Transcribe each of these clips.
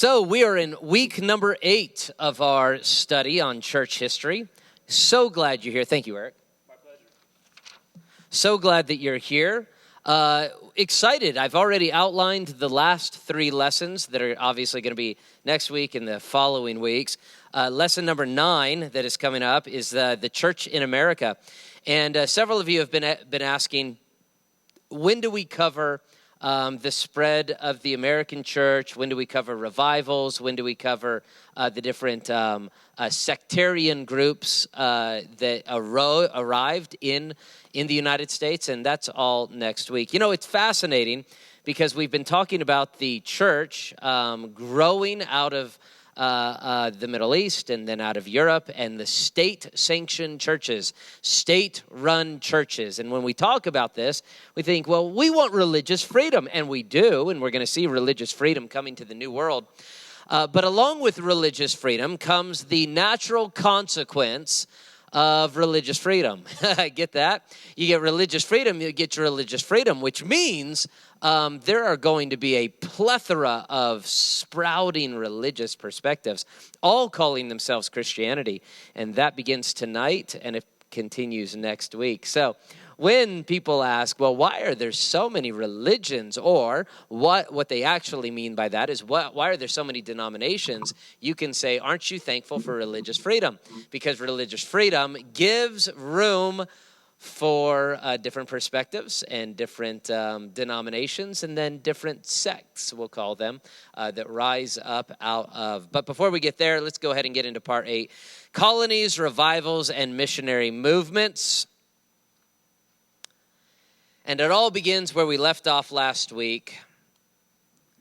So we are in week number 8 of our study on church history. So glad you're here. Thank you, Eric. My pleasure. So glad that you're here. Excited. I've already outlined the last 3 lessons that are obviously going to be next week and the following weeks. Lesson number 9 that is coming up is the church in America. And several of you have been asking, when do we cover the spread of the American church? When do we cover revivals? When do we cover the different sectarian groups that arrived in the United States? And that's all next week. You know, it's fascinating because we've been talking about the church growing out of the Middle East and then out of Europe, and the state-sanctioned churches, state-run churches. And when we talk about this, we think, well, we want religious freedom, and we do, and we're going to see religious freedom coming to the New World. But along with religious freedom comes the natural consequence of religious freedom. Get that? You get religious freedom, you get your religious freedom, which means there are going to be a plethora of sprouting religious perspectives, all calling themselves Christianity. And that begins tonight, and it continues next week. So when people ask, well, why are there so many religions? Or what they actually mean by that is, why are there so many denominations? You can say, aren't you thankful for religious freedom? Because religious freedom gives room for different perspectives and different denominations, and then different sects, we'll call them, that rise up out of. But before we get there, let's go ahead and get into part 8. Colonies, revivals, and missionary movements. And it all begins where we left off last week.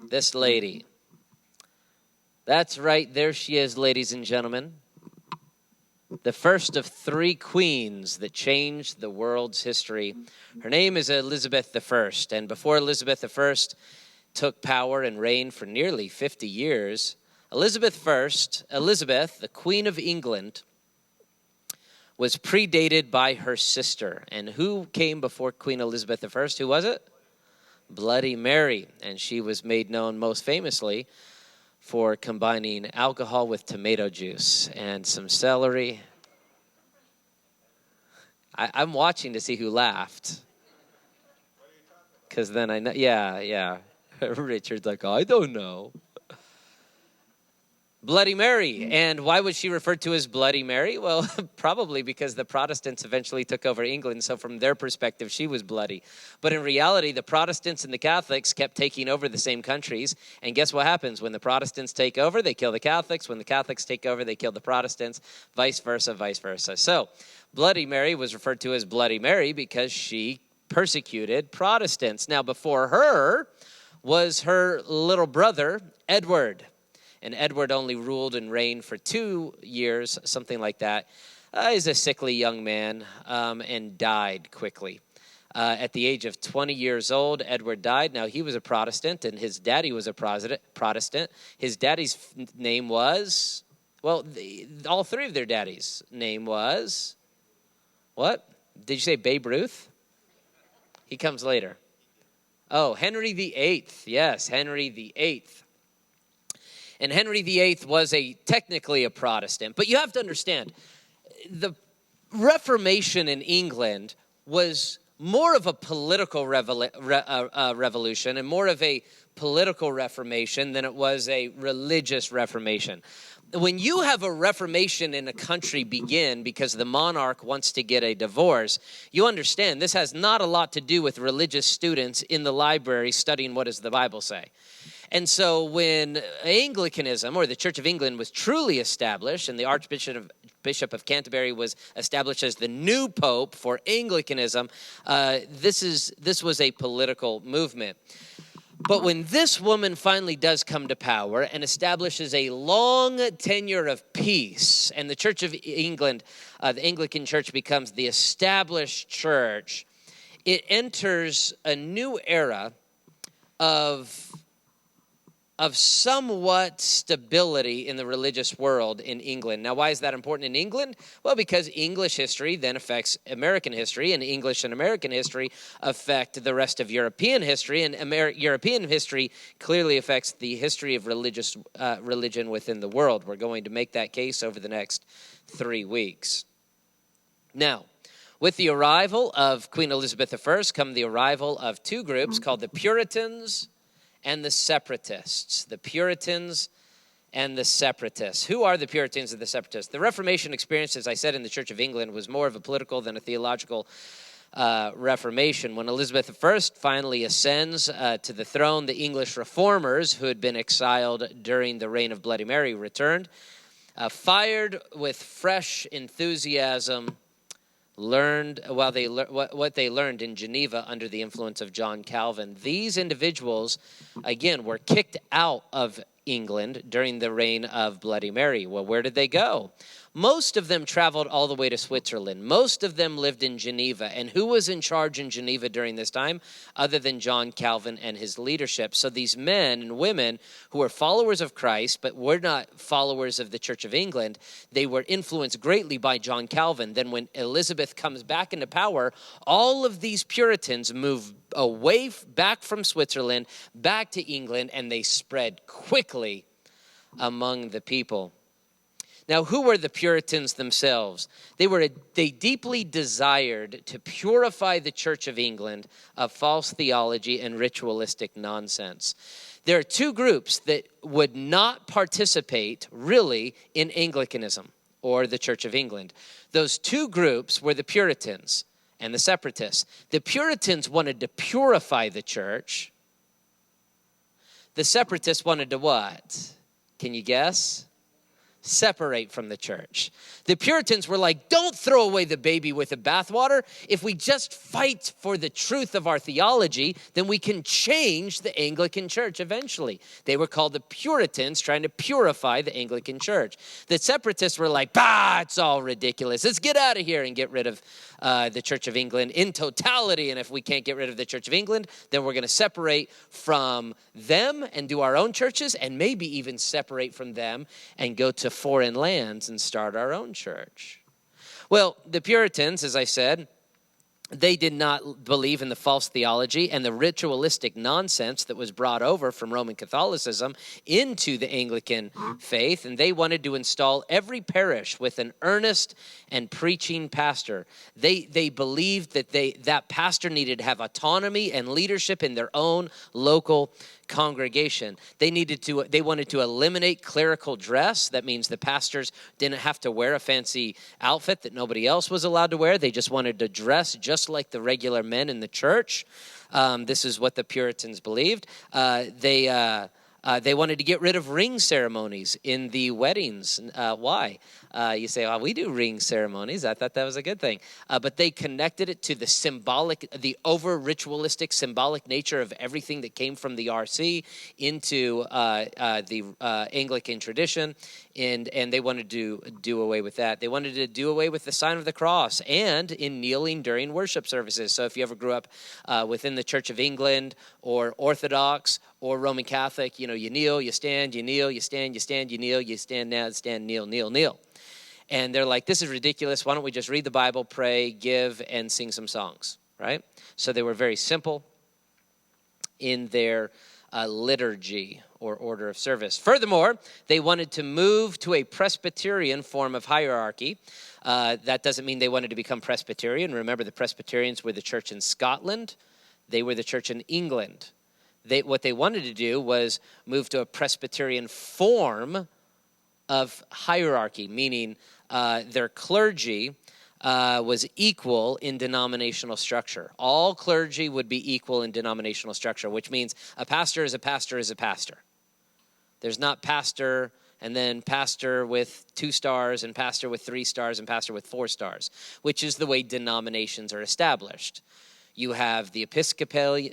This lady. That's right, there she is, ladies and gentlemen. The first of 3 queens that changed the world's history. Her name is Elizabeth I. And before Elizabeth I took power and reigned for nearly 50 years, Elizabeth, the Queen of England, was predated by her sister. And who came before Queen Elizabeth I? Who was it? Bloody Mary. And she was made known most famously for combining alcohol with tomato juice and some celery. I'm watching to see who laughed. Because then I know, yeah. Richard's like, I don't know. Bloody Mary. And why was she referred to as Bloody Mary? Well, probably because the Protestants eventually took over England, so from their perspective, she was bloody. But in reality, the Protestants and the Catholics kept taking over the same countries, and guess what happens? When the Protestants take over, they kill the Catholics. When the Catholics take over, they kill the Protestants, vice versa, vice versa. So Bloody Mary was referred to as Bloody Mary because she persecuted Protestants. Now, before her was her little brother, Edward. And Edward only ruled and reigned for 2 years, something like that. He's a sickly young man and died quickly. At the age of 20 years old, Edward died. Now, he was a Protestant, and his daddy was a Protestant. His daddy's name was, well, all 3 of their daddies' name was, what? Did you say Babe Ruth? He comes later. Oh, Henry VIII. Yes, Henry VIII. And Henry VIII was technically a Protestant. But you have to understand, the Reformation in England was more of a political revolution and more of a political reformation than it was a religious reformation. When you have a reformation in a country begin because the monarch wants to get a divorce, you understand this has not a lot to do with religious students in the library studying what does the Bible say. And so when Anglicanism, or the Church of England, was truly established, and the Archbishop of Canterbury was established as the new pope for Anglicanism, this was a political movement. But when this woman finally does come to power and establishes a long tenure of peace, and the Church of England, the Anglican Church, becomes the established church, it enters a new era of of somewhat stability in the religious world in England. Now, why is that important in England? Well, because English history then affects American history, and English and American history affect the rest of European history, and European history clearly affects the history of religion within the world. We're going to make that case over the next 3 weeks. Now, with the arrival of Queen Elizabeth I come the arrival of two groups called the Puritans and the Separatists. The Puritans and the Separatists. Who are the Puritans and the Separatists? The Reformation experience, as I said, in the Church of England was more of a political than a theological Reformation. When Elizabeth I finally ascends to the throne, the English reformers who had been exiled during the reign of Bloody Mary returned, fired with fresh enthusiasm, learned what they learned in Geneva under the influence of John Calvin. These individuals, again, were kicked out of England during the reign of Bloody Mary. Well, where did they go? Most of them traveled all the way to Switzerland. Most of them lived in Geneva. And who was in charge in Geneva during this time other than John Calvin and his leadership? So these men and women who were followers of Christ but were not followers of the Church of England, they were influenced greatly by John Calvin. Then when Elizabeth comes back into power, all of these Puritans move away back from Switzerland, back to England, and they spread quickly among the people. Now, who were the Puritans themselves? They deeply desired to purify the Church of England of false theology and ritualistic nonsense. There are two groups that would not participate really in Anglicanism or the Church of England. Those two groups were the Puritans and the Separatists. The Puritans wanted to purify the church. The Separatists wanted to what? Can you guess? Separate from the church. The Puritans were like, don't throw away the baby with the bathwater. If we just fight for the truth of our theology, then we can change the Anglican church eventually. They were called the Puritans, trying to purify the Anglican church. The Separatists were like, it's all ridiculous. Let's get out of here and get rid of the Church of England in totality. And if we can't get rid of the Church of England, then we're going to separate from them and do our own churches, and maybe even separate from them and go to foreign lands and start our own church. Well, the Puritans, as I said, they did not believe in the false theology and the ritualistic nonsense that was brought over from Roman Catholicism into the Anglican faith, and they wanted to install every parish with an earnest and preaching pastor. They believed that that pastor needed to have autonomy and leadership in their own local congregation. They wanted to eliminate clerical dress. That means the pastors didn't have to wear a fancy outfit that nobody else was allowed to wear. They just wanted to dress just like the regular men in the church. This is what the Puritans believed. They wanted to get rid of ring ceremonies in the weddings. Why? You say, we do ring ceremonies. I thought that was a good thing. But they connected it to the over-ritualistic symbolic nature of everything that came from the RC into the Anglican tradition. And they wanted to do away with that. They wanted to do away with the sign of the cross and in kneeling during worship services. So if you ever grew up within the Church of England or Orthodox or Roman Catholic, you kneel, you stand, you kneel, you stand, you stand, you kneel, you stand now, stand, kneel, kneel, kneel. And they're like, this is ridiculous. Why don't we just read the Bible, pray, give, and sing some songs, right? So they were very simple in their liturgy or order of service. Furthermore, they wanted to move to a Presbyterian form of hierarchy. That doesn't mean they wanted to become Presbyterian. Remember, the Presbyterians were the church in Scotland. They were the church in England. What they wanted to do was move to a Presbyterian form of hierarchy, meaning their clergy was equal in denominational structure. All clergy would be equal in denominational structure, which means a pastor is a pastor is a pastor. There's not pastor and then pastor with 2 stars and pastor with 3 stars and pastor with 4 stars, which is the way denominations are established. You have the Episcopals,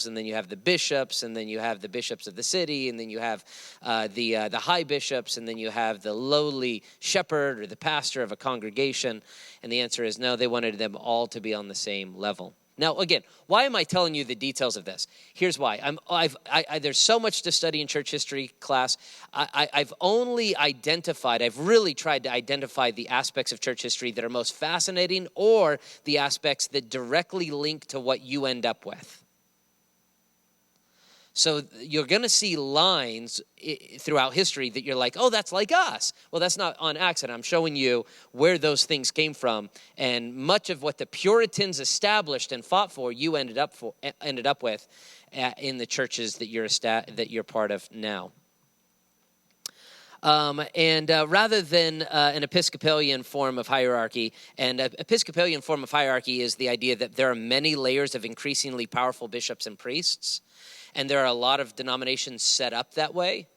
and then you have the bishops, and then you have the bishops of the city, and then you have the high bishops, and then you have the lowly shepherd or the pastor of a congregation. And the answer is no, they wanted them all to be on the same level. Now, again, why am I telling you the details of this? Here's why. There's so much to study in church history class. I've really tried to identify the aspects of church history that are most fascinating or the aspects that directly link to what you end up with. So you're going to see lines throughout history that you're like, oh, that's like us. Well, that's not on accident. I'm showing you where those things came from. And much of what the Puritans established and fought for, you ended up with in the churches that you're part of now. Rather than an Episcopalian form of hierarchy, and an Episcopalian form of hierarchy is the idea that there are many layers of increasingly powerful bishops and priests. And there are a lot of denominations set up that way.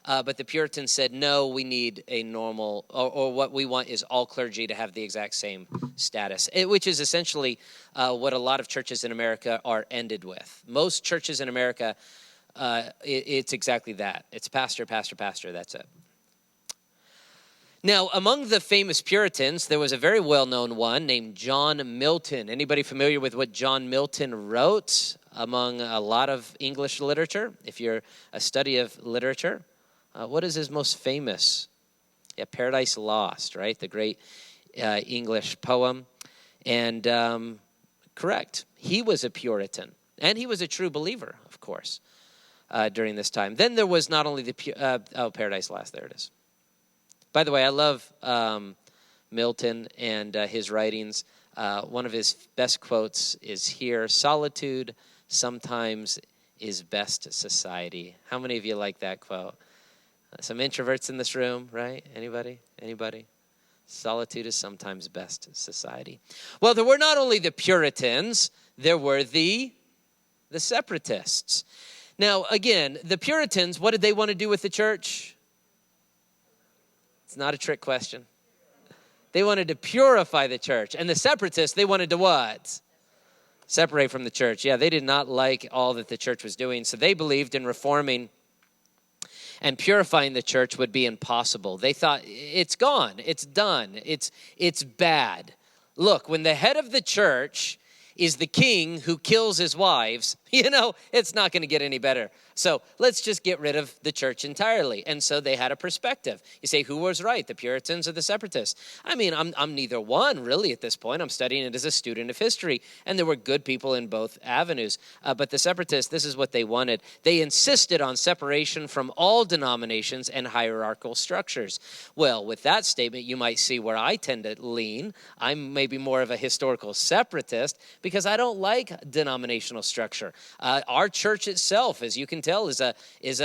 But the Puritans said, no, we need a normal, or what we want is all clergy to have the exact same status, which is essentially what a lot of churches in America are ended with. Most churches in America, it's exactly that. It's pastor, pastor, pastor, that's it. Now, among the famous Puritans, there was a very well-known one named John Milton. Anybody familiar with what John Milton wrote among a lot of English literature? If you're a study of literature, what is his most famous? Yeah, Paradise Lost, right? The great English poem. And correct, he was a Puritan, and he was a true believer, of course, during this time. Then there was not only Paradise Lost, there it is. By the way, I love Milton and his writings. One of his best quotes is here: "Solitude sometimes is best society." How many of you like that quote? Some introverts in this room, right? Anybody? Solitude is sometimes best society. Well, there were not only the Puritans, there were the Separatists. Now, again, the Puritans, what did they want to do with the church? It's not a trick question. They wanted to purify the church. And the Separatists, they wanted to what? Separate from the church. Yeah, they did not like all that the church was doing. So they believed in reforming and purifying the church would be impossible. They thought, it's gone. It's done. It's bad. Look, when the head of the church is the king who kills his wives, it's not going to get any better. So let's just get rid of the church entirely. And so they had a perspective. You say, who was right, the Puritans or the Separatists? I mean, I'm neither one really at this point. I'm studying it as a student of history. And there were good people in both avenues. But the Separatists, this is what they wanted. They insisted on separation from all denominations and hierarchical structures. Well, with that statement, you might see where I tend to lean. I'm maybe more of a historical separatist because I don't like denominational structure. Our church itself, as you can tell, is a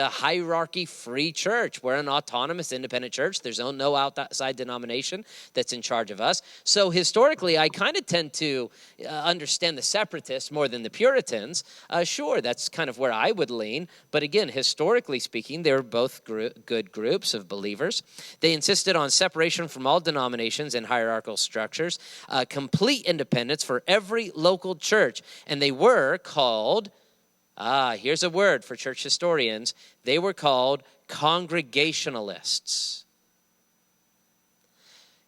hierarchy-free church. We're an autonomous, independent church. There's no outside denomination that's in charge of us. So historically, I kind of tend to understand the Separatists more than the Puritans. Sure, that's kind of where I would lean. But again, historically speaking, they were both good groups of believers. They insisted on separation from all denominations and hierarchical structures, complete independence for every local church. And they were called, here's a word for church historians, they were called Congregationalists.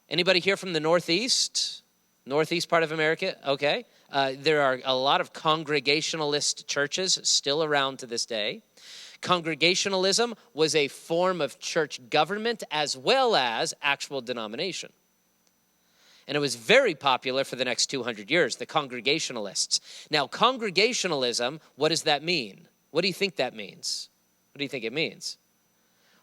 Anybody here from the Northeast part of America? Okay. There are a lot of Congregationalist churches still around to this day. Congregationalism was a form of church government as well as actual denomination. And it was very popular for the next 200 years, the Congregationalists. Now, Congregationalism, what does that mean? What do you think that means? What do you think it means?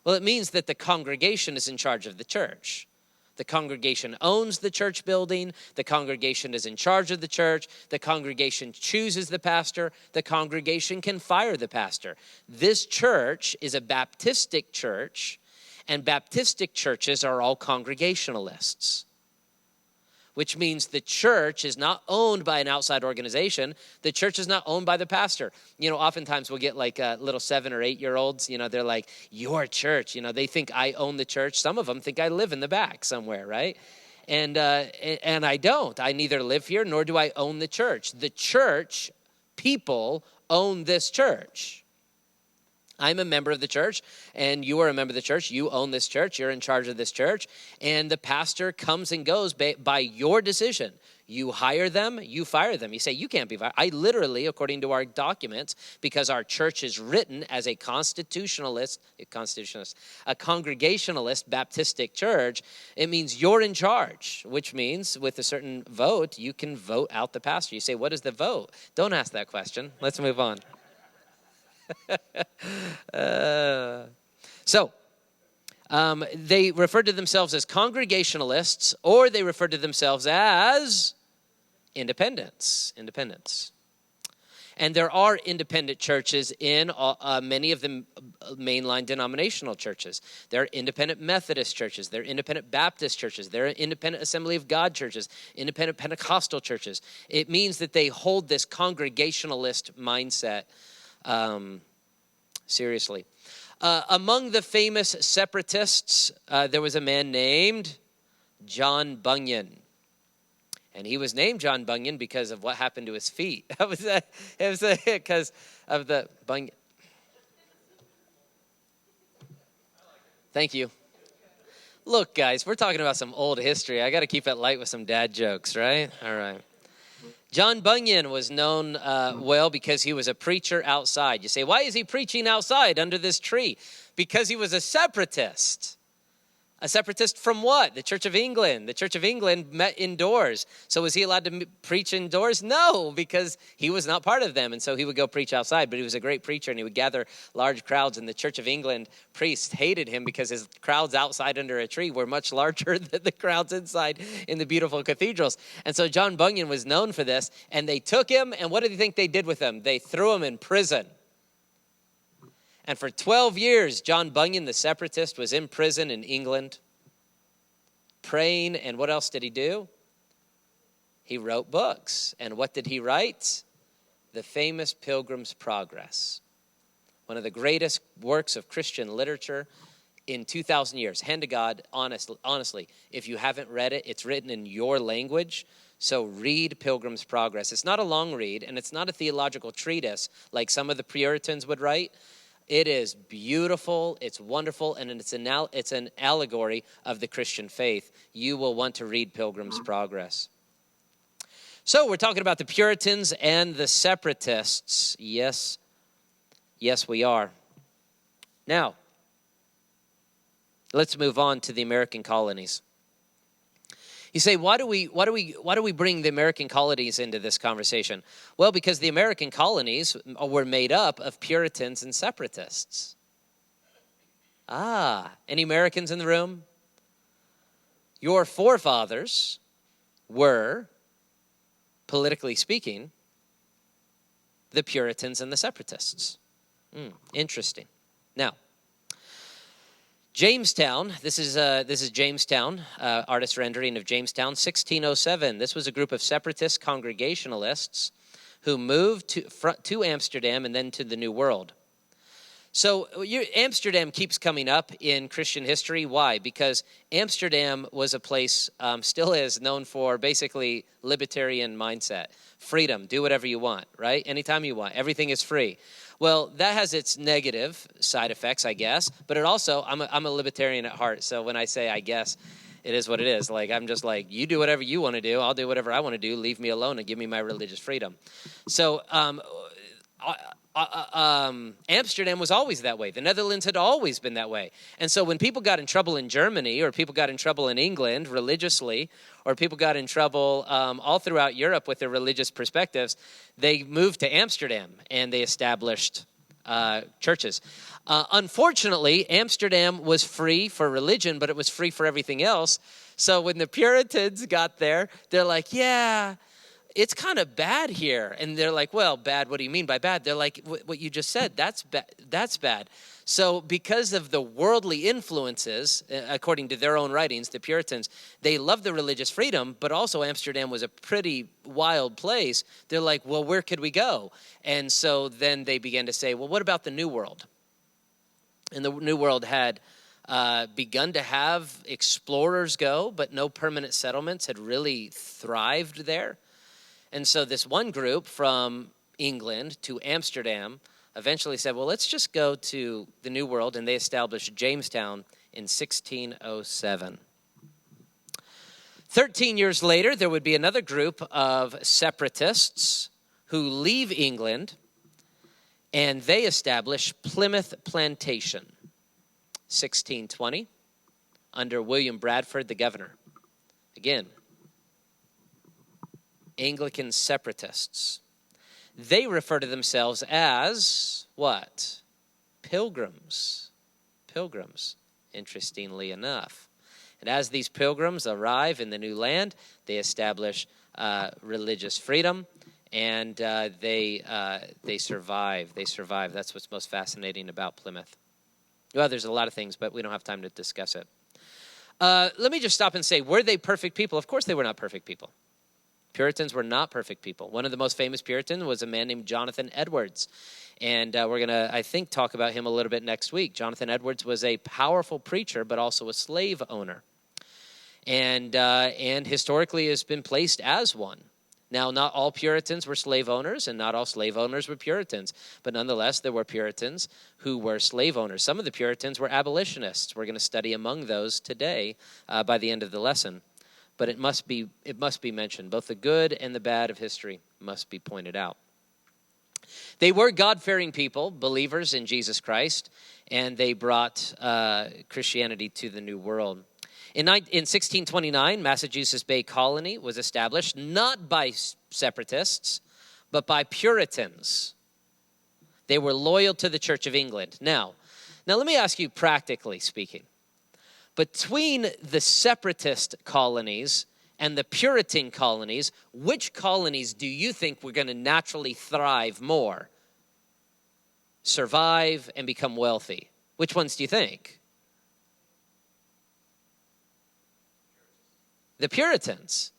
Well, it means that the congregation is in charge of the church. The congregation owns the church building. The congregation is in charge of the church. The congregation chooses the pastor. The congregation can fire the pastor. This church is a Baptistic church, and Baptistic churches are all Congregationalists, which means the church is not owned by an outside organization. The church is not owned by the pastor. Oftentimes we'll get like little 7 or 8-year-olds, they're like, your church, they think I own the church. Some of them think I live in the back somewhere, right? And I don't. I neither live here nor do I own the church. The church people own this church. I'm a member of the church, and you are a member of the church. You own this church. You're in charge of this church. And the pastor comes and goes by your decision. You hire them, you fire them. You say, you can't be fired. I literally, according to our documents, because our church is written as a congregationalist Baptistic church, it means you're in charge, which means with a certain vote, you can vote out the pastor. You say, what is the vote? Don't ask that question. Let's move on. They referred to themselves as Congregationalists, or they referred to themselves as independents. And there are independent churches in many of the mainline denominational churches. There are independent Methodist churches. There are independent Baptist churches. There are independent Assembly of God churches, independent Pentecostal churches. It means that they hold this Congregationalist mindset seriously. Among the famous Separatists, there was a man named John Bunyan. And he was named John Bunyan because of what happened to his feet. It was because of the Bunyan. Thank you. Look, guys, we're talking about some old history. I got to keep it light with some dad jokes, right? All right. John Bunyan was known well because he was a preacher outside. You say, why is he preaching outside under this tree? Because he was a separatist. A separatist from what? The Church of England. The Church of England met indoors. So was he allowed to preach indoors? No, because he was not part of them. And so he would go preach outside. But he was a great preacher, and he would gather large crowds. And the Church of England priests hated him because his crowds outside under a tree were much larger than the crowds inside in the beautiful cathedrals. And so John Bunyan was known for this. And they took him, and what do you think they did with him? They threw him in prison. And for 12 years, John Bunyan, the separatist, was in prison in England, praying. And what else did he do? He wrote books. And what did he write? The famous Pilgrim's Progress, one of the greatest works of Christian literature in 2,000 years. Hand to God, honestly, if you haven't read it, it's written in your language. So read Pilgrim's Progress. It's not a long read, and it's not a theological treatise like some of the Puritans would write. It is beautiful, it's wonderful, and it's an allegory of the Christian faith. You will want to read Pilgrim's Progress. So we're talking about the Puritans and the Separatists. Yes, we are. Now, let's move on to the American colonies. You say, why do we bring the American colonies into this conversation? Well, because the American colonies were made up of Puritans and Separatists. Any Americans in the room? Your forefathers were, politically speaking, the Puritans and the Separatists. Interesting. Now, Jamestown, this is Jamestown, artist rendering of Jamestown, 1607. This was a group of separatist Congregationalists who moved to Amsterdam and then to the New World. So Amsterdam keeps coming up in Christian history. Why? Because Amsterdam was a place, still is, known for basically libertarian mindset. Freedom, do whatever you want, right? Anytime you want. Everything is free. Well, that has its negative side effects, I guess. But it also, I'm a libertarian at heart. So when I say I guess, it is what it is. Like, I'm just like, you do whatever you want to do. I'll do whatever I want to do. Leave me alone and give me my religious freedom. So Amsterdam was always that way. The Netherlands had always been that way. And so when people got in trouble in Germany, or people got in trouble in England religiously, or people got in trouble all throughout Europe with their religious perspectives, they moved to Amsterdam and they established churches. Unfortunately, Amsterdam was free for religion, but it was free for everything else. So when the Puritans got there, they're like, yeah, it's kind of bad here. And they're like, well, bad, what do you mean by bad? They're like, what you just said, that's bad. So because of the worldly influences, according to their own writings, the Puritans, they loved the religious freedom, but also Amsterdam was a pretty wild place. They're like, well, where could we go? And so then they began to say, well, what about the New World? And the New World had begun to have explorers go, but no permanent settlements had really thrived there. And so this one group from England to Amsterdam eventually said, well, let's just go to the New World, and they established Jamestown in 1607. 13 years later, there would be another group of separatists who leave England, and they establish Plymouth Plantation, 1620, under William Bradford, the governor. Again, Anglican separatists. They refer to themselves as what? Pilgrims. Pilgrims, interestingly enough. And as these pilgrims arrive in the new land, they establish religious freedom, and they survive. They survive. That's what's most fascinating about Plymouth. Well, there's a lot of things, but we don't have time to discuss it. Let me just stop and say, were they perfect people? Of course they were not perfect people. Puritans were not perfect people. One of the most famous Puritans was a man named Jonathan Edwards. And we're going to, I think, talk about him a little bit next week. Jonathan Edwards was a powerful preacher, but also a slave owner. And historically has been placed as one. Now, not all Puritans were slave owners, and not all slave owners were Puritans. But nonetheless, there were Puritans who were slave owners. Some of the Puritans were abolitionists. We're going to study among those today by the end of the lesson. But it must be mentioned. Both the good and the bad of history must be pointed out. They were God-fearing people, believers in Jesus Christ, and they brought Christianity to the New World. In 1629, Massachusetts Bay Colony was established not by separatists, but by Puritans. They were loyal to the Church of England. Now let me ask you, practically speaking, between the separatist colonies and the Puritan colonies, which colonies do you think were going to naturally thrive more, survive, and become wealthy? Which ones do you think? The Puritans.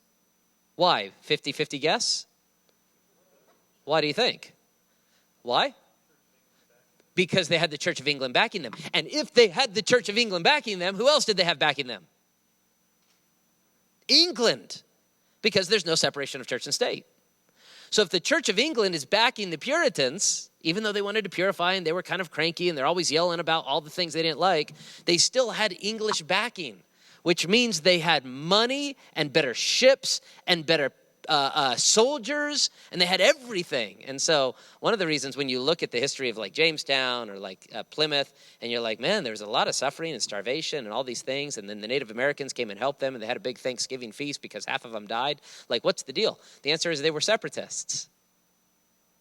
Why? 50-50 guess? Why do you think? Why? Because they had the Church of England backing them. And if they had the Church of England backing them, who else did they have backing them? England. Because there's no separation of church and state. So if the Church of England is backing the Puritans, even though they wanted to purify and they were kind of cranky and they're always yelling about all the things they didn't like, they still had English backing, which means they had money and better ships and better soldiers, and they had everything. And so one of the reasons when you look at the history of like Jamestown or like Plymouth, and you're like, man, there was a lot of suffering and starvation and all these things, and then the Native Americans came and helped them, and they had a big Thanksgiving feast because half of them died. Like, what's the deal? The answer is they were separatists.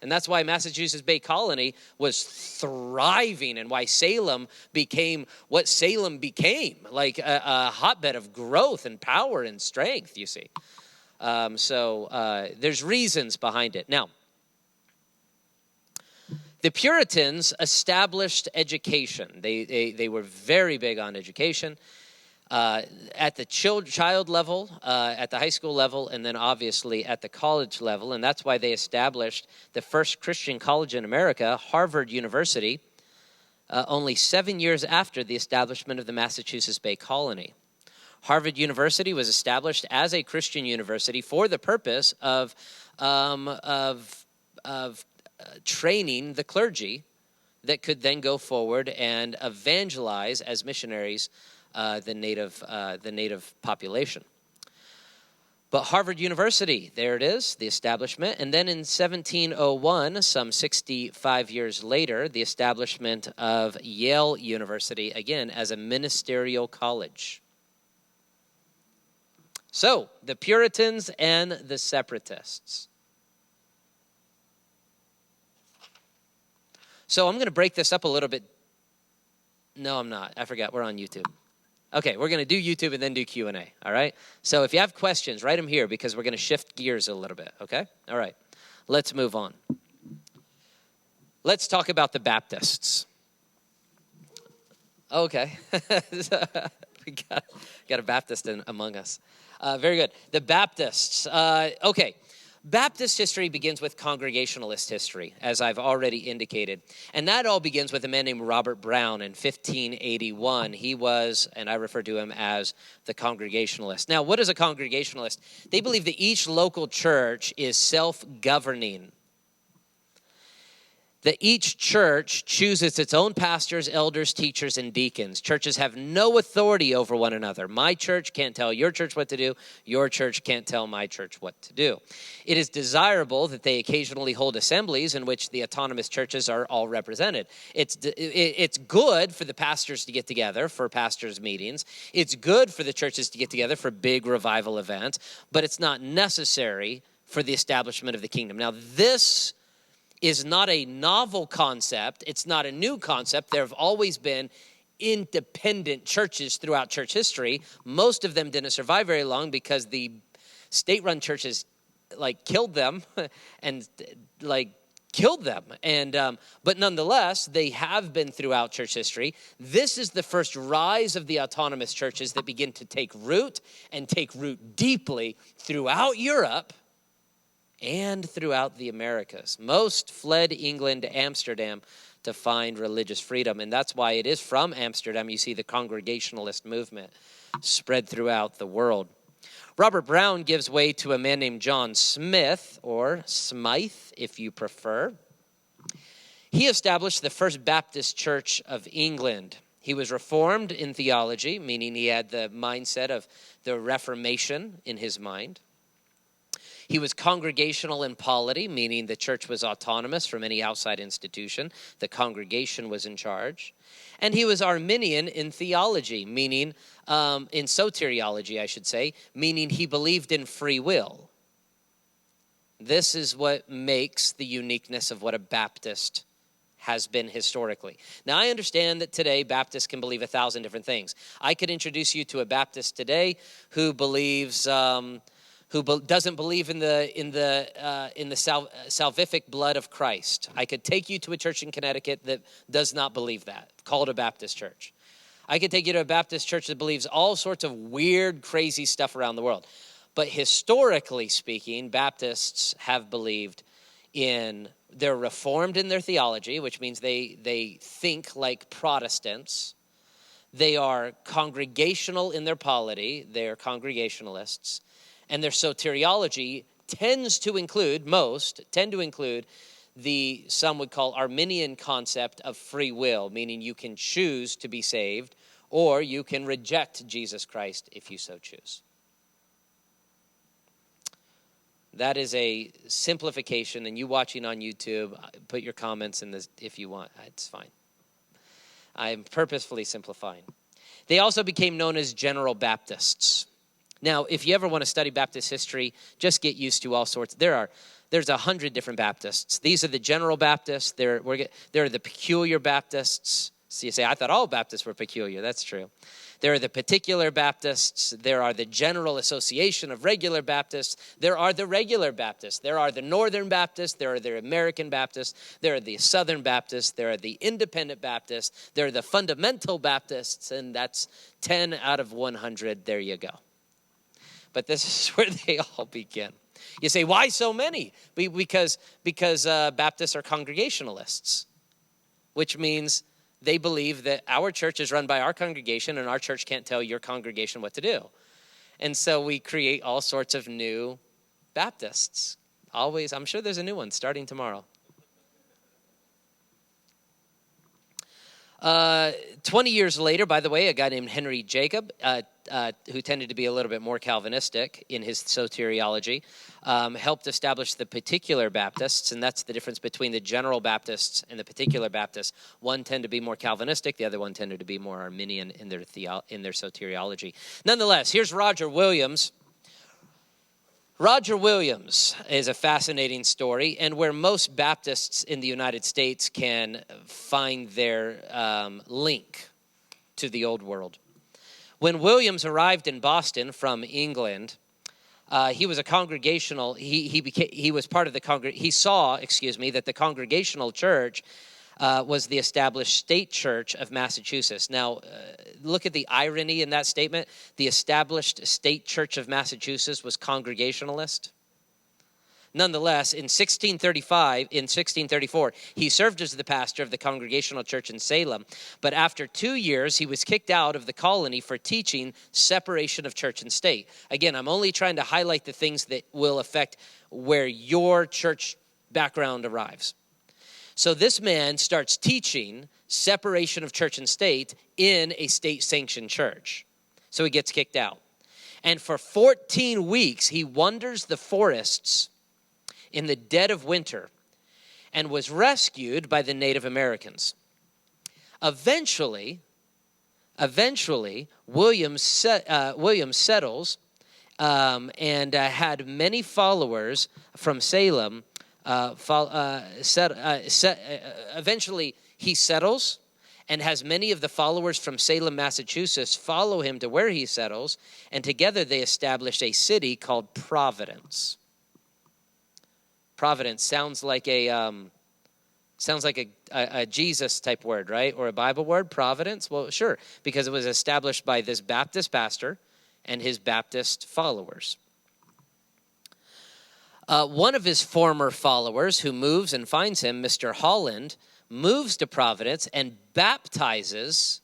And that's why Massachusetts Bay Colony was thriving, and why Salem became what Salem became, like a hotbed of growth and power and strength, you see. So there's reasons behind it. Now, the Puritans established education. They were very big on education at the child level, at the high school level, and then obviously at the college level. And that's why they established the first Christian college in America, Harvard University, only 7 years after the establishment of the Massachusetts Bay Colony. Harvard University was established as a Christian university for the purpose of training the clergy that could then go forward and evangelize as missionaries the native population. But Harvard University, there it is, the establishment. And then in 1701, some 65 years later, the establishment of Yale University, again, as a ministerial college. So, the Puritans and the Separatists. So I'm going to break this up a little bit. No, I'm not. I forgot. We're on YouTube. Okay, we're going to do YouTube and then do Q&A, all right? So if you have questions, write them here because we're going to shift gears a little bit, okay? All right, let's move on. Let's talk about the Baptists. Okay, we got a Baptist among us. Very good. The Baptists. Okay. Baptist history begins with Congregationalist history, as I've already indicated. And that all begins with a man named Robert Brown in 1581. He was, and I refer to him as the Congregationalist. Now, what is a Congregationalist? They believe that each local church is self-governing. that each church chooses its own pastors, elders, teachers, and deacons. Churches have no authority over one another. My church can't tell your church what to do. Your church can't tell my church what to do. It is desirable that they occasionally hold assemblies in which the autonomous churches are all represented. It's good for the pastors to get together for pastors' meetings. It's good for the churches to get together for big revival events, but it's not necessary for the establishment of the kingdom. Now, this is not a novel concept. It's not a new concept. There have always been independent churches throughout church history. Most of them didn't survive very long because the state-run churches killed them and but nonetheless, they have been throughout church history. This is the first rise of the autonomous churches that begin to take root deeply throughout Europe and throughout the Americas. Most fled England to Amsterdam to find religious freedom, and that's why it is from Amsterdam you see the Congregationalist movement spread throughout the world. Robert Brown gives way to a man named John Smith, or Smythe if you prefer. He established the First Baptist Church of England. He was Reformed in theology, meaning he had the mindset of the Reformation in his mind. He was congregational in polity, meaning the church was autonomous from any outside institution. The congregation was in charge. And he was Arminian in theology, meaning, in soteriology, I should say, meaning he believed in free will. This is what makes the uniqueness of what a Baptist has been historically. Now, I understand that today Baptists can believe 1,000 different things. I could introduce you to a Baptist today who believes... doesn't believe in the salvific blood of Christ. I could take you to a church in Connecticut that does not believe that, called a Baptist church. I could take you to a Baptist church that believes all sorts of weird, crazy stuff around the world. But historically speaking, Baptists have believed they're Reformed in their theology, which means they think like Protestants. They are congregational in their polity. They are Congregationalists. And their soteriology tend to include the, some would call Arminian concept of free will, meaning you can choose to be saved or you can reject Jesus Christ if you so choose. That is a simplification, and you watching on YouTube, put your comments in this if you want. It's fine. I'm purposefully simplifying. They also became known as General Baptists. Now, if you ever want to study Baptist history, just get used to all sorts. There's 100 different Baptists. These are the General Baptists. There are the Peculiar Baptists. So you say, I thought all Baptists were peculiar. That's true. There are the Particular Baptists. There are the General Association of Regular Baptists. There are the Regular Baptists. There are the Northern Baptists. There are the American Baptists. There are the Southern Baptists. There are the Independent Baptists. There are the Fundamental Baptists. And that's 10 out of 100. There you go. But this is where they all begin. You say, why so many? Because Baptists are Congregationalists, which means they believe that our church is run by our congregation and our church can't tell your congregation what to do. And so we create all sorts of new Baptists. Always, I'm sure there's a new one starting tomorrow. 20 years later, by the way, a guy named Henry Jacob, who tended to be a little bit more Calvinistic in his soteriology, helped establish the Particular Baptists, and that's the difference between the General Baptists and the Particular Baptists. One tended to be more Calvinistic, the other one tended to be more Arminian in their soteriology. Nonetheless, here's Roger Williams. Roger Williams is a fascinating story, and where most Baptists in the United States can find their link to the old world. When Williams arrived in Boston from England, he was a congregational. He was part of the He saw that the Congregational Church was the established state church of Massachusetts. Now, look at the irony in that statement. The established state church of Massachusetts was Congregationalist. Nonetheless, in 1634, he served as the pastor of the Congregational Church in Salem. But after 2 years, he was kicked out of the colony for teaching separation of church and state. Again, I'm only trying to highlight the things that will affect where your church background arrives. So this man starts teaching separation of church and state in a state-sanctioned church. So he gets kicked out. And for 14 weeks, he wanders the forests in the dead of winter and was rescued by the Native Americans. Eventually, William settles and had many followers from Salem. Eventually, he settles and has many of the followers from Salem, Massachusetts, follow him to where he settles, and together they establish a city called Providence. Providence sounds like a Jesus type word, right? Or a Bible word, providence. Well, sure, because it was established by this Baptist pastor and his Baptist followers. One of his former followers who moves and finds him, Mr. Holland, moves to Providence and baptizes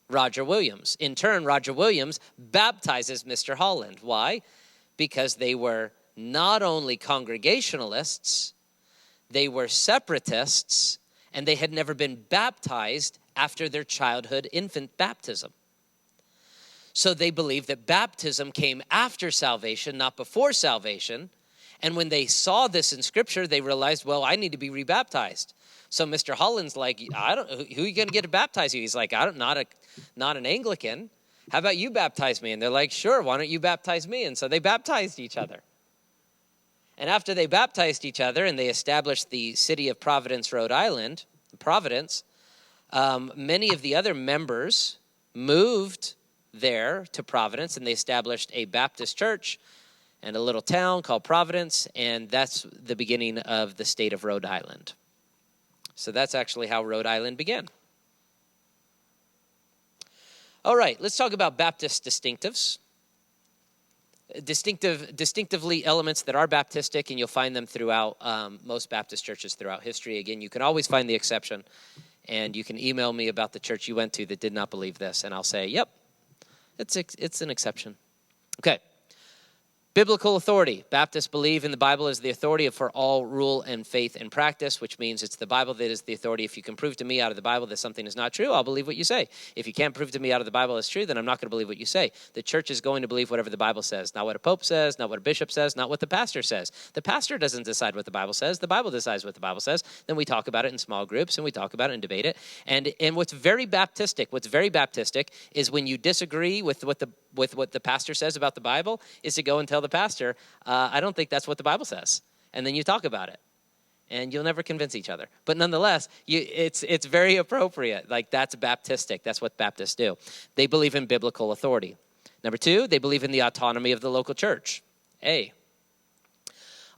Roger Williams. In turn, Roger Williams baptizes Mr. Holland. Why? Because they were not only Congregationalists, they were Separatists, and they had never been baptized after their childhood infant baptism. So they believed that baptism came after salvation, not before salvation. And when they saw this in Scripture, they realized, well, I need to be rebaptized. So Mr. Holland's like, who are you going to get to baptize you? He's like, not an Anglican. How about you baptize me? And they're like, sure, why don't you baptize me? And so they baptized each other. And after they baptized each other and they established the city of Providence, Rhode Island, Providence, many of the other members moved there to Providence, and they established a Baptist church and a little town called Providence, and that's the beginning of the state of Rhode Island. So that's actually how Rhode Island began. All right, let's talk about Baptist distinctives. Distinctively elements that are Baptistic, and you'll find them throughout most Baptist churches throughout history. Again, you can always find the exception, and you can email me about the church you went to that did not believe this, and I'll say, yep, it's an exception. Okay. Biblical authority. Baptists believe in the Bible as the authority for all rule and faith and practice, which means it's the Bible that is the authority. If you can prove to me out of the Bible that something is not true, I'll believe what you say. If you can't prove to me out of the Bible it's true, then I'm not going to believe what you say. The church is going to believe whatever the Bible says, not what a pope says, not what a bishop says, not what the pastor says. The pastor doesn't decide what the Bible says. The Bible decides what the Bible says. Then we talk about it in small groups, and we talk about it and debate it. And what's very Baptistic is when you disagree with what the pastor says about the Bible, is to go and tell the pastor, I don't think that's what the Bible says. And then you talk about it. And you'll never convince each other. But nonetheless, it's very appropriate. Like, that's Baptistic. That's what Baptists do. They believe in biblical authority. Number two, they believe in the autonomy of the local church.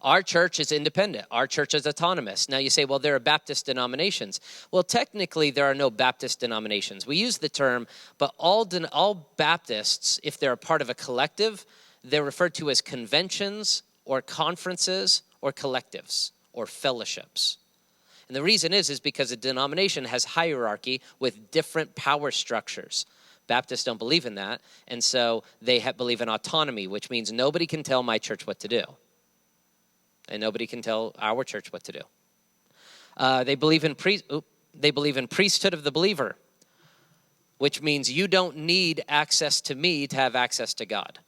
Our church is independent. Our church is autonomous. Now you say, well, there are Baptist denominations. Well, technically, there are no Baptist denominations. We use the term, but all Baptists, if they're a part of a collective, they're referred to as conventions or conferences or collectives or fellowships. And the reason is because a denomination has hierarchy with different power structures. Baptists don't believe in that, and so they believe in autonomy, which means nobody can tell my church what to do. And nobody can tell our church what to do. They believe in priesthood of the believer, which means you don't need access to me to have access to God.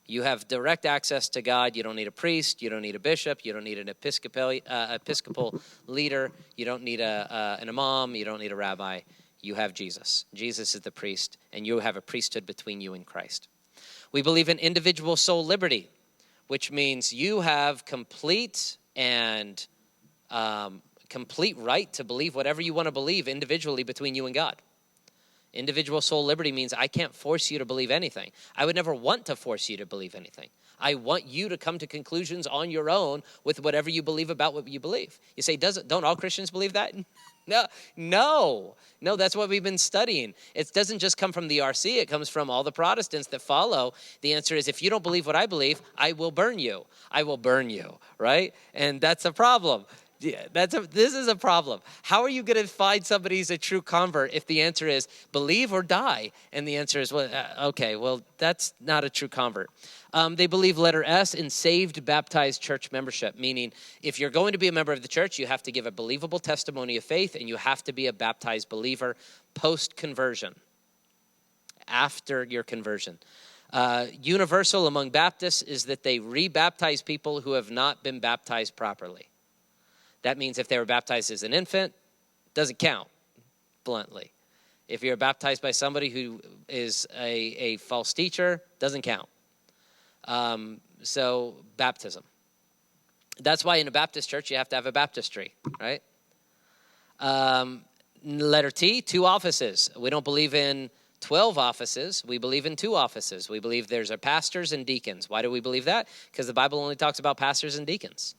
You have direct access to God. You don't need a priest. You don't need a bishop. You don't need an episcopal leader. You don't need an imam. You don't need a rabbi. You have Jesus. Jesus is the priest, and you have a priesthood between you and Christ. We believe in individual soul liberty, which means you have complete right to believe whatever you want to believe individually between you and God. Individual soul liberty means I can't force you to believe anything. I would never want to force you to believe anything. I want you to come to conclusions on your own with whatever you believe about what you believe. You say, don't all Christians believe that? No, that's what we've been studying. It doesn't just come from the RC. It comes from all the Protestants that follow. The answer is, if you don't believe what I believe, I will burn you. I will burn you, right? And that's a problem. Yeah, this is a problem. How are you going to find somebody who's a true convert if the answer is believe or die? And the answer is, well, okay, well, that's not a true convert. They believe, letter S, in saved, baptized church membership, meaning if you're going to be a member of the church, you have to give a believable testimony of faith, and you have to be a baptized believer post-conversion, after your conversion. Universal among Baptists is that they rebaptize people who have not been baptized properly. That means if they were baptized as an infant, doesn't count, bluntly. If you're baptized by somebody who is a false teacher, doesn't count. So baptism. That's why in a Baptist church you have to have a baptistry, right? Letter T, 2 offices. We don't believe in 12 offices. We believe in 2 offices. We believe there's a pastors and deacons. Why do we believe that? Because the Bible only talks about pastors and deacons.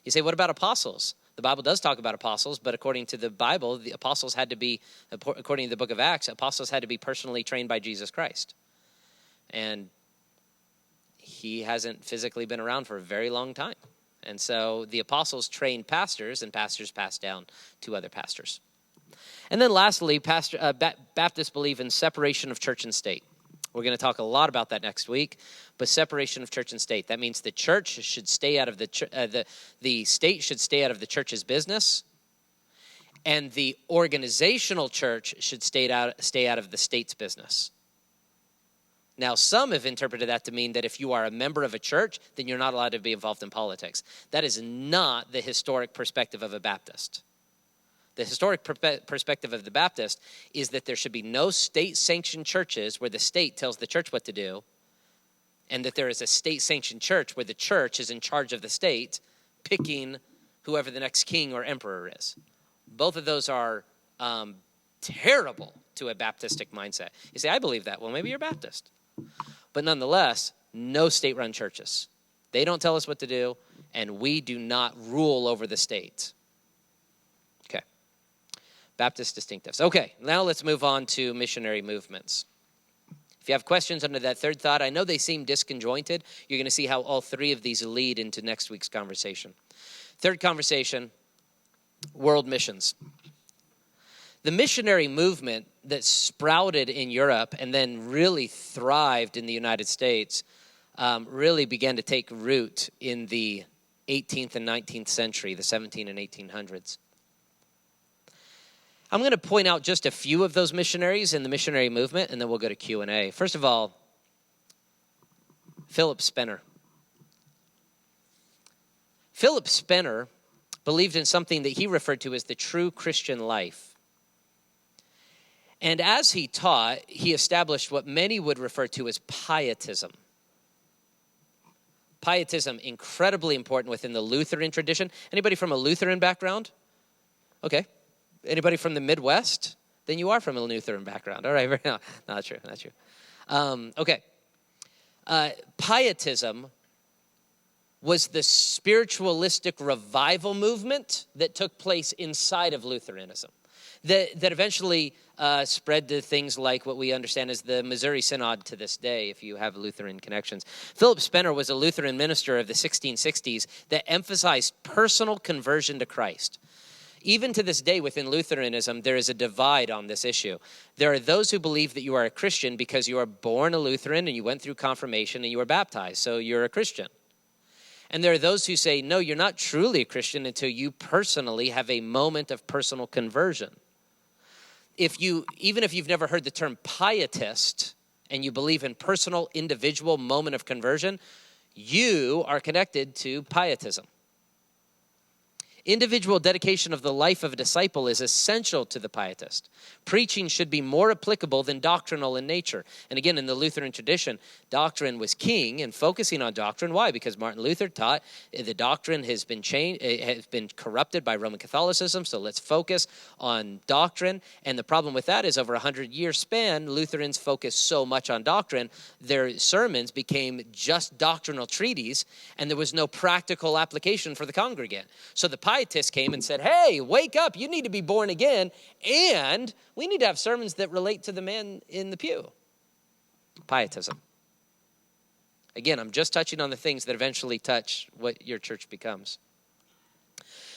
You say, what about apostles? The Bible does talk about apostles, but according to the Bible, the apostles had to be, according to the book of Acts, apostles had to be personally trained by Jesus Christ. And he hasn't physically been around for a very long time. And so the apostles trained pastors, and pastors passed down to other pastors. And then lastly, Baptists believe in separation of church and state. We're going to talk a lot about that next week, but separation of church and state. That means the church should stay out of the state should stay out of the church's business, and the organizational church should stay out of the state's business. Now, some have interpreted that to mean that if you are a member of a church, then you're not allowed to be involved in politics. That is not the historic perspective of a Baptist. The historic perspective of the Baptist is that there should be no state-sanctioned churches where the state tells the church what to do, and that there is a state-sanctioned church where the church is in charge of the state, picking whoever the next king or emperor is. Both of those are terrible to a Baptistic mindset. You say, I believe that. Well, maybe you're Baptist. But nonetheless, no state-run churches. They don't tell us what to do, and we do not rule over the state. Baptist distinctives. Okay, now let's move on to missionary movements. If you have questions under that third thought, I know they seem disconjointed. You're going to see how all 3 of these lead into next week's conversation. Third conversation, world missions. The missionary movement that sprouted in Europe and then really thrived in the United States really began to take root in the 18th and 19th century, the 17 and 1800s. I'm going to point out just a few of those missionaries in the missionary movement, and then we'll go to Q&A. First of all, Philip Spener. Philip Spener believed in something that he referred to as the true Christian life. And as he taught, he established what many would refer to as pietism. Pietism, incredibly important within the Lutheran tradition. Anybody from a Lutheran background? Okay. Anybody from the Midwest? Then you are from a Lutheran background. All right, no, not true. Okay. Pietism was the spiritualistic revival movement that took place inside of Lutheranism that eventually spread to things like what we understand as the Missouri Synod to this day, if you have Lutheran connections. Philip Spener was a Lutheran minister of the 1660s that emphasized personal conversion to Christ. Even to this day within Lutheranism, there is a divide on this issue. There are those who believe that you are a Christian because you are born a Lutheran and you went through confirmation and you were baptized, so you're a Christian. And there are those who say, no, you're not truly a Christian until you personally have a moment of personal conversion. Even if you've never heard the term pietist and you believe in personal, individual moment of conversion, you are connected to pietism. Individual dedication of the life of a disciple is essential to the pietist. Preaching should be more applicable than doctrinal in nature. And again, in the Lutheran tradition, doctrine was king, and focusing on doctrine. Why? Because Martin Luther taught the doctrine has been changed, it has been corrupted by Roman Catholicism, so let's focus on doctrine. And the problem with that is over a 100-year span, Lutherans focused so much on doctrine, their sermons became just doctrinal treatises, and there was no practical application for the congregant. So the Pietists came and said, hey, wake up, you need to be born again, and we need to have sermons that relate to the man in the pew. Pietism. Again, I'm just touching on the things that eventually touch what your church becomes.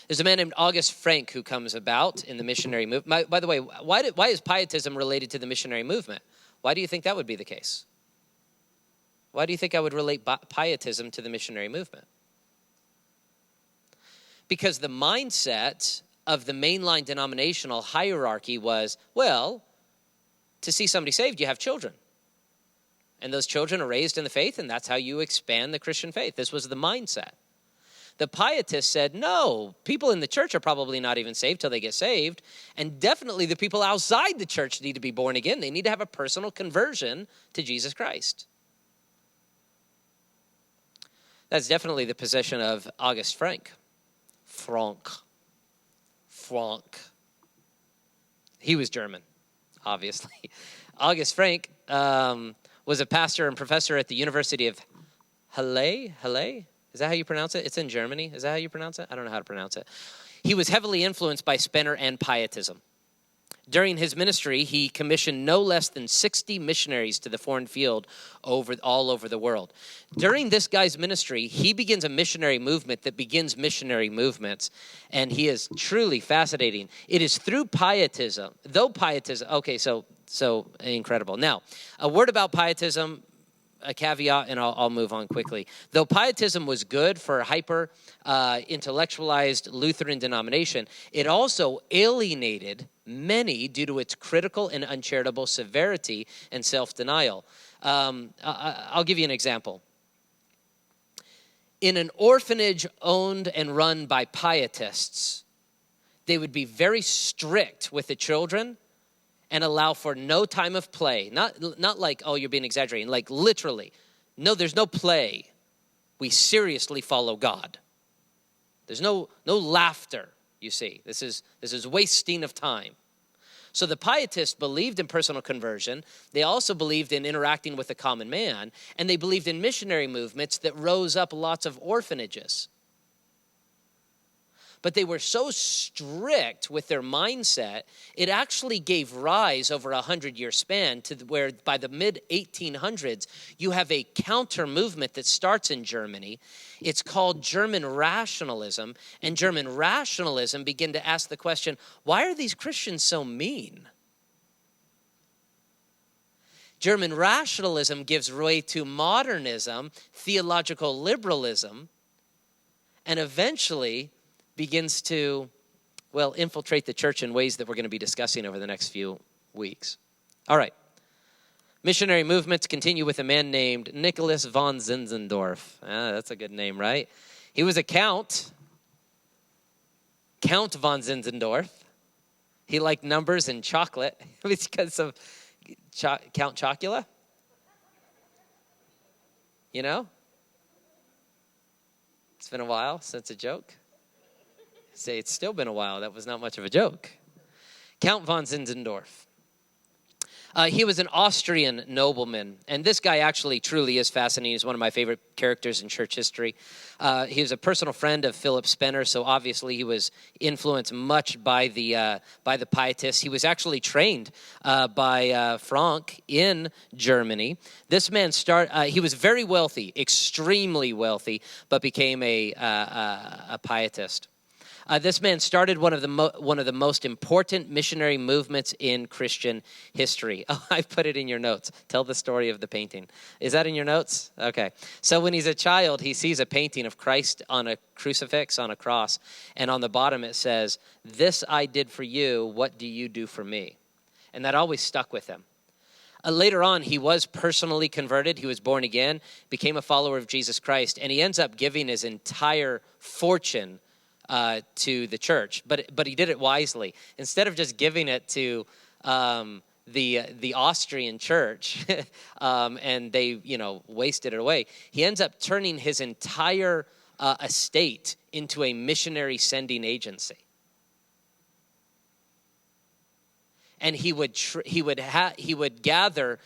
There's a man named August Frank who comes about in the missionary movement. By the way, why is pietism related to the missionary movement? Why do you think that would be the case? Why do you think I would relate pietism to the missionary movement? Because the mindset of the mainline denominational hierarchy was, well, to see somebody saved, you have children. And those children are raised in the faith, and that's how you expand the Christian faith. This was the mindset. The pietists said, no, people in the church are probably not even saved till they get saved. And definitely the people outside the church need to be born again. They need to have a personal conversion to Jesus Christ. That's definitely the position of August Frank. Frank. He was German, obviously. August Frank was a pastor and professor at the University of Halle. Is that how you pronounce it? It's in Germany. Is that how you pronounce it? I don't know how to pronounce it. He was heavily influenced by Spener and pietism. During his ministry, he commissioned no less than 60 missionaries to the foreign field all over the world. During this guy's ministry, he begins a missionary movement that begins missionary movements, and he is truly fascinating. It is through pietism, okay, so incredible. Now, a word about pietism, a caveat, and I'll move on quickly. Though pietism was good for a hyper-intellectualized Lutheran denomination, it also alienated many due to its critical and uncharitable severity and self-denial. I'll give you an example. In an orphanage owned and run by pietists, they would be very strict with the children and allow for no time of play. Not like, oh, you're being exaggerating, like literally. No, there's no play. We seriously follow God. There's no laughter, you see. This is wasting of time. So the pietists believed in personal conversion. They also believed in interacting with the common man, and they believed in missionary movements that rose up lots of orphanages. But they were so strict with their mindset, it actually gave rise over a 100-year span to where by the mid-1800s, you have a counter movement that starts in Germany. It's called German rationalism, and German rationalism began to ask the question, why are these Christians so mean? German rationalism gives way to modernism, theological liberalism, and eventually begins to, infiltrate the church in ways that we're going to be discussing over the next few weeks. All right. Missionary movements continue with a man named Nicholas von Zinzendorf. That's a good name, right? He was a count. Count von Zinzendorf. He liked numbers and chocolate because of Count Chocula. You know? It's been a while since a joke. Say it's still been a while. That was not much of a joke. Count von Zinzendorf. He was an Austrian nobleman, and this guy actually truly is fascinating. He's one of my favorite characters in church history. He was a personal friend of Philip Spener, so obviously he was influenced much by the pietists. He was actually trained by Frank in Germany. This man he was very wealthy, extremely wealthy, but became a pietist. This man started one of the most important missionary movements in Christian history. Oh, I put it in your notes. Tell the story of the painting. Is that in your notes? Okay. So when he's a child, he sees a painting of Christ on a crucifix, on a cross, and on the bottom it says, "This I did for you, what do you do for me?" And that always stuck with him. Later on, he was personally converted. He was born again, became a follower of Jesus Christ, and he ends up giving his entire fortune to the church, but he did it wisely. Instead of just giving it to the Austrian church and they wasted it away, he ends up turning his entire estate into a missionary sending agency. And he would gather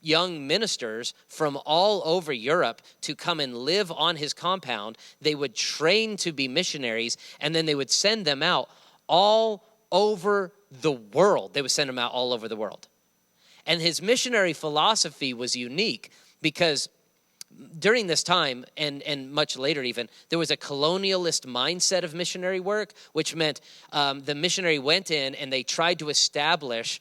young ministers from all over Europe to come and live on his compound. They would train to be missionaries, and then they would send them out all over the world. And his missionary philosophy was unique because during this time, and much later even, there was a colonialist mindset of missionary work, which meant the missionary went in and they tried to establish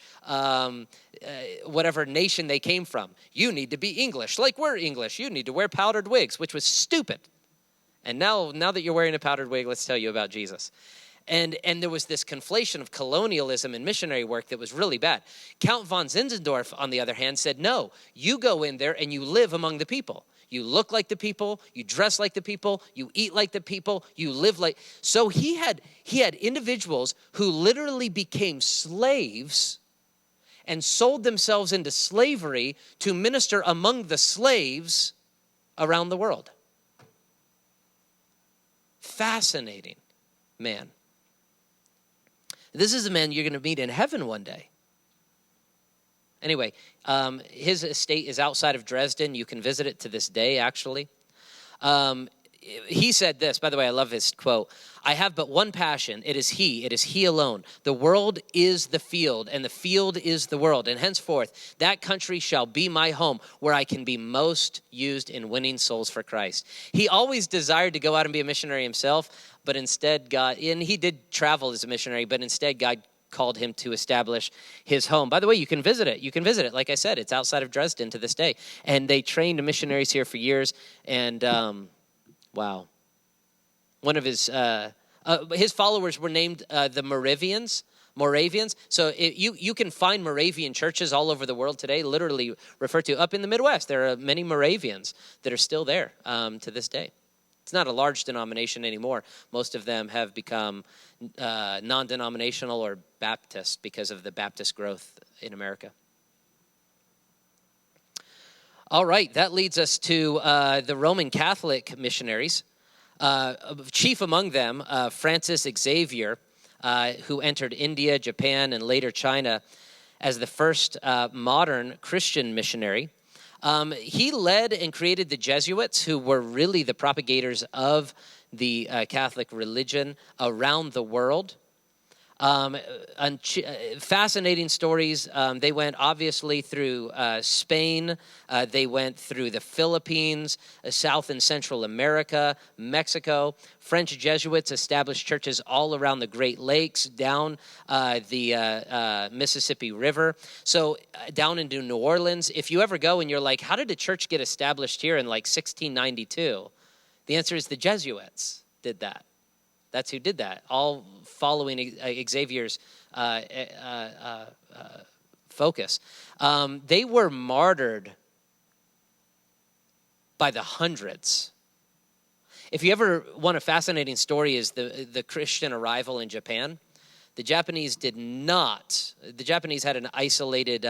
whatever nation they came from. You need to be English, like we're English. You need to wear powdered wigs, which was stupid. And now that you're wearing a powdered wig, let's tell you about Jesus. And there was this conflation of colonialism and missionary work that was really bad. Count von Zinzendorf, on the other hand, said, no, you go in there and you live among the people. You look like the people, you dress like the people, you eat like the people, you live like. So he had individuals who literally became slaves and sold themselves into slavery to minister among the slaves around the world. Fascinating man. This is a man you're going to meet in heaven one day. Anyway, his estate is outside of Dresden. You can visit it to this day, actually. He said this, by the way, I love his quote. I have but one passion. It is he alone. The world is the field, and the field is the world. And henceforth, that country shall be my home, where I can be most used in winning souls for Christ. He always desired to go out and be a missionary himself, but instead God, and he did travel as a missionary, but instead God called him to establish his home. By the way, you can visit it. Like I said, it's outside of Dresden to this day. And they trained missionaries here for years, and wow. One of his followers were named the Moravians. So you can find Moravian churches all over the world today, literally referred to. Up in the Midwest, there are many Moravians that are still there to this day. It's not a large denomination anymore. Most of them have become non-denominational or Baptist because of the Baptist growth in America. All right, that leads us to the Roman Catholic missionaries. Chief among them, Francis Xavier, who entered India, Japan, and later China as the first modern Christian missionary. He led and created the Jesuits, who were really the propagators of the Catholic religion around the world. Fascinating stories. They went obviously through Spain. They went through the Philippines, South and Central America, Mexico. French Jesuits established churches all around the Great Lakes, down the Mississippi River. So down into New Orleans. If you ever go and you're like, how did a church get established here in like 1692? The answer is the Jesuits did that. That's who did that, all following Xavier's focus. They were martyred by the hundreds. If you ever want a fascinating story is the Christian arrival in Japan. The Japanese had an isolated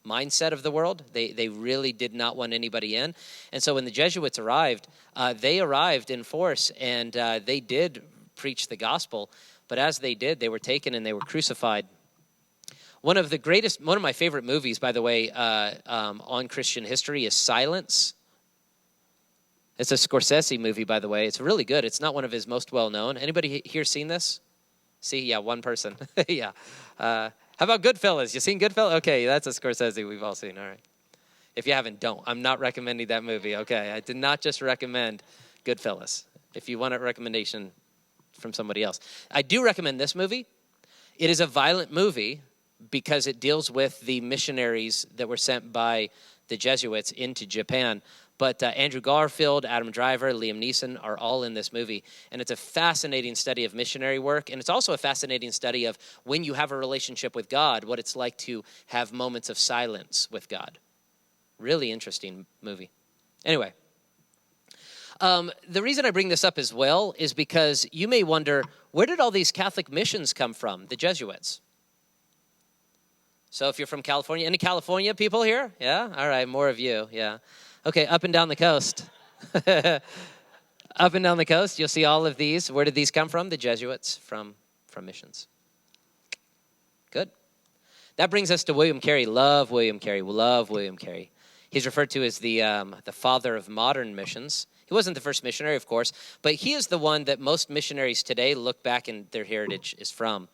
mindset of the world. They really did not want anybody in. And so when the Jesuits arrived, they arrived in force, and they did preach the gospel, but as they did, they were taken and they were crucified. One of my favorite movies, by the way, on Christian history is Silence. It's a Scorsese movie, by the way. It's really good. It's not one of his most well-known. Anybody here seen this? See, yeah, one person. Yeah. How about Goodfellas? You seen Goodfellas? Okay, that's a Scorsese we've all seen. All right. If you haven't, don't. I'm not recommending that movie. Okay, I did not just recommend Goodfellas. If you want a recommendation from somebody else, I do recommend this movie. It is a violent movie because it deals with the missionaries that were sent by the Jesuits into Japan. But Andrew Garfield, Adam Driver, Liam Neeson are all in this movie. And it's a fascinating study of missionary work. And it's also a fascinating study of when you have a relationship with God, what it's like to have moments of silence with God. Really interesting movie. Anyway. The reason I bring this up as well is because you may wonder, where did all these Catholic missions come from, the Jesuits? So if you're from California, any California people here? Yeah? All right, more of you, yeah. Okay, up and down the coast. Up and down the coast, you'll see all of these. Where did these come from? The Jesuits from missions. Good. That brings us to William Carey. Love William Carey. Love William Carey. He's referred to as the father of modern missions. He wasn't the first missionary, of course, but he is the one that most missionaries today look back and their heritage is from.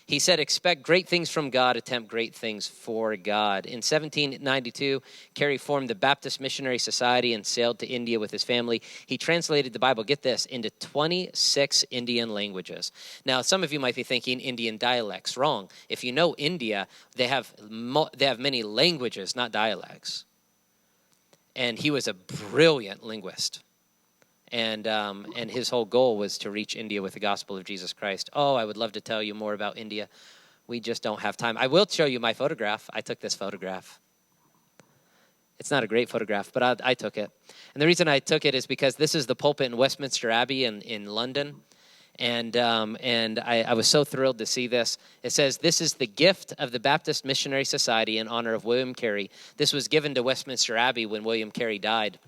He said, expect great things from God, attempt great things for God. In 1792, Carey formed the Baptist Missionary Society and sailed to India with his family. He translated the Bible, get this, into 26 Indian languages. Now, some of you might be thinking Indian dialects. Wrong. If you know India, they have many languages, not dialects. And he was a brilliant linguist. And his whole goal was to reach India with the gospel of Jesus Christ. Oh, I would love to tell you more about India. We just don't have time. I will show you my photograph. I took this photograph. It's not a great photograph, but I took it. And the reason I took it is because this is the pulpit in Westminster Abbey in London. And I was so thrilled to see this. It says, this is the gift of the Baptist Missionary Society in honor of William Carey. This was given to Westminster Abbey when William Carey died.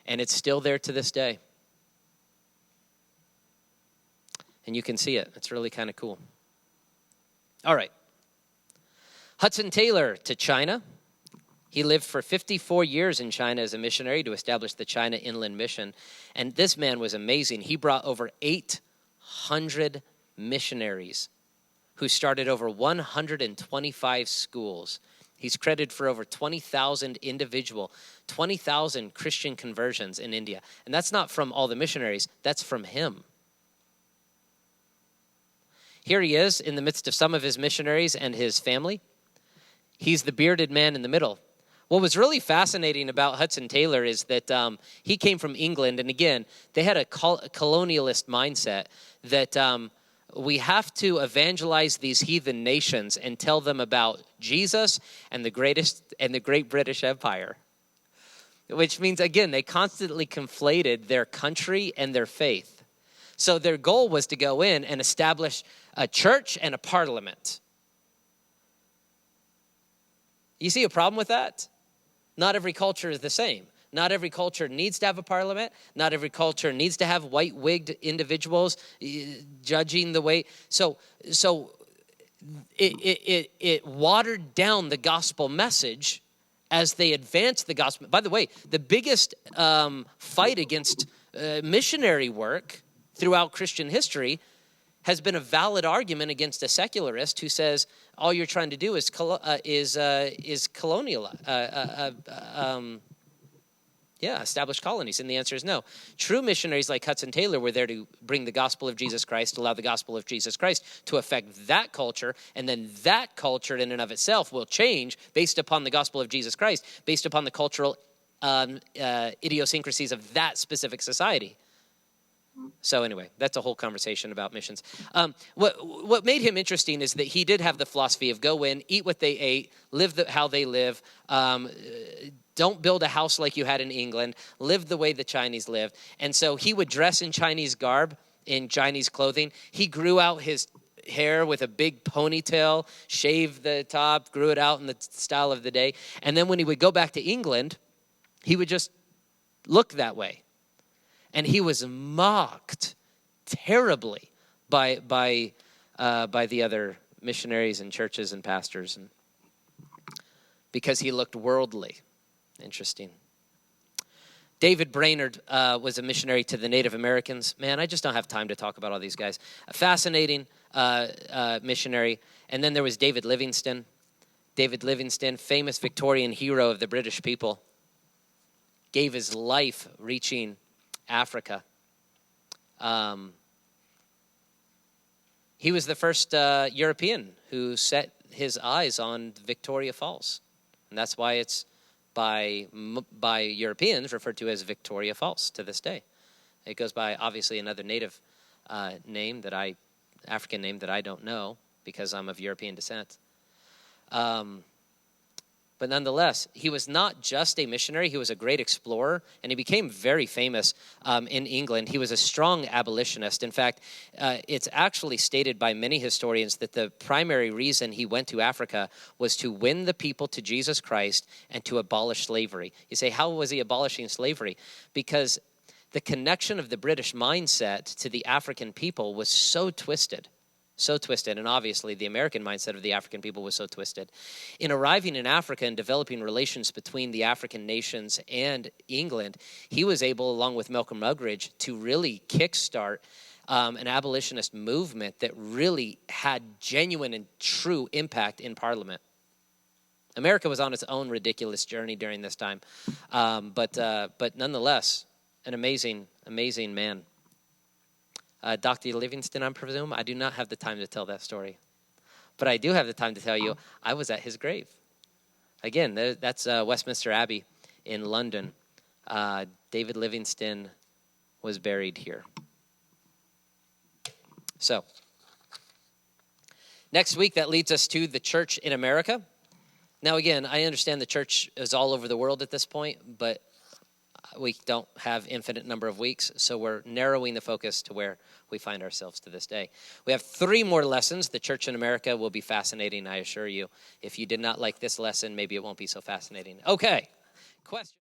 And it's still there to this day. And you can see it. It's really kind of cool. All right. Hudson Taylor to China. He lived for 54 years in China as a missionary to establish the China Inland Mission. And this man was amazing. He brought over 800 missionaries who started over 125 schools. He's credited for over 20,000 Christian conversions in India. And that's not from all the missionaries. That's from him. Here he is in the midst of some of his missionaries and his family. He's the bearded man in the middle. What was really fascinating about Hudson Taylor is that he came from England. And again, they had a colonialist mindset that we have to evangelize these heathen nations and tell them about Jesus and the great British Empire. Which means, again, they constantly conflated their country and their faith. So their goal was to go in and establish a church and a parliament. You see a problem with that? Not every culture is the same. Not every culture needs to have a parliament. Not every culture needs to have white-wigged individuals judging the way. So it watered down the gospel message as they advanced the gospel. By the way, the biggest fight against missionary work throughout Christian history has been a valid argument against a secularist who says all you're trying to do is colonial, establish colonies. And the answer is no. True missionaries like Hudson Taylor were there to bring the gospel of Jesus Christ, allow the gospel of Jesus Christ to affect that culture, and then that culture in and of itself will change based upon the gospel of Jesus Christ, based upon the cultural idiosyncrasies of that specific society. So anyway, that's a whole conversation about missions. What made him interesting is that he did have the philosophy of go in, eat what they ate, live how they live, don't build a house like you had in England, live the way the Chinese lived. And so he would dress in Chinese garb, in Chinese clothing. He grew out his hair with a big ponytail, shaved the top, grew it out in the style of the day. And then when he would go back to England, he would just look that way. And he was mocked terribly by the other missionaries and churches and pastors, and because he looked worldly. Interesting. David Brainerd was a missionary to the Native Americans. Man, I just don't have time to talk about all these guys. A fascinating missionary. And then there was David Livingstone. David Livingstone, famous Victorian hero of the British people, gave his life reaching Africa. He was the first European who set his eyes on Victoria Falls. And that's why it's by Europeans referred to as Victoria Falls to this day. It goes by obviously another native African name that I don't know because I'm of European descent. But nonetheless, he was not just a missionary. He was a great explorer, and he became very famous in England. He was a strong abolitionist. In fact, it's actually stated by many historians that the primary reason he went to Africa was to win the people to Jesus Christ and to abolish slavery. You say, how was he abolishing slavery? Because the connection of the British mindset to the African people was so twisted. And obviously the American mindset of the African people was so twisted. In arriving in Africa and developing relations between the African nations and England, he was able, along with Malcolm Muggeridge, to really kickstart an abolitionist movement that really had genuine and true impact in Parliament. America was on its own ridiculous journey during this time, but nonetheless, an amazing, amazing man. Dr. Livingston, I presume. I do not have the time to tell that story, but I do have the time to tell you I was at his grave. Again, that's Westminster Abbey in London. David Livingston was buried here. So, next week, that leads us to the church in America. Now, again, I understand the church is all over the world at this point, but we don't have infinite number of weeks, so we're narrowing the focus to where we find ourselves to this day. We have 3 more lessons. The church in America will be fascinating, I assure you. If you did not like this lesson, maybe it won't be so fascinating. Okay, question.